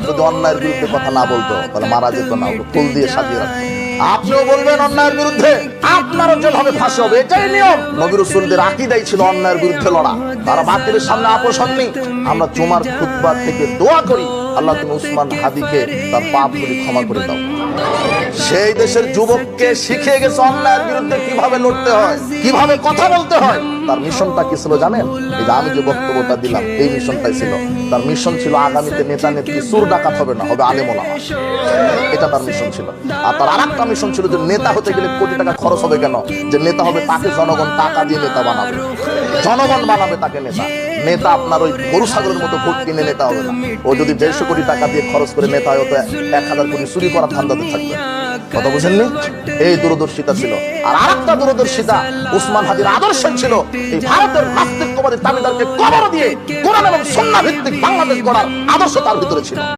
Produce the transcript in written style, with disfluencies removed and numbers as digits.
যদি অন্যায়ের বিরুদ্ধে কথা না বলতো তাহলে মারা যেত না, ওকে ফুল দিয়ে সাজিয়ে রাখতো। আপনিও বলবেন অন্যায়ের বিরুদ্ধে, আপনারও যেভাবে ফাঁসি হবে, এটাই নিয়ম। নবী রাসূলদের আকীদাই ছিল অন্যায়ের বিরুদ্ধে লড়া। তারা বাতিলের সামনে আপোষ হননি। আমরা জুমার খুতবা থেকে দোয়া করি, আল্লাহ তুমি উসমান হাদিকে তার পাপগুলি ক্ষমা করে দাও। সেই দেশের যুবককে শিখিয়ে গেছে অন্যায়ের বিরুদ্ধে কিভাবে লড়তে হয়, কিভাবে কথা বলতে হয়। তার মিশনটা কি ছিল জানেন? এই যে আমি যে বক্তব্যটা দিলাম, এই মিশনটাই ছিল তার। মিশন ছিল আগামীতে নেতা নেত্রী চোর ডাকাত হবে না, হবে আলেম ওলামা। এটা তার মিশন ছিল। আর তার আরেকটা মিশন ছিল যে নেতা হতে গেলে কোটি টাকা খরচ হবে কেন, যে নেতা হবে তাকে জনগণ টাকা দিয়ে নেতা বানাবে, জনগণ বানাবে তাকে নেতা। নেতা আপনার ওই গরু ছাগলের মতো ভোট কিনে নেতা হবে না। ও যদি 150 কোটি টাকা দিয়ে খরচ করে নেতা হয়, তো 1000 কোটি চুরি করার ধান্দাতে থাকবে। কথা বুঝেননি? এই দূরদর্শিতা ছিল। আর আরেকটা দূরদর্শিতা উসমান হাদির আদর্শ ছিল এই ভারতের নাস্তিকবাদী দাবিদারকে কবর দিয়ে কোরআন এবং সুন্নাহ ভিত্তিক বাংলাদেশ গড়ার আদর্শ তার ভিতরে ছিল।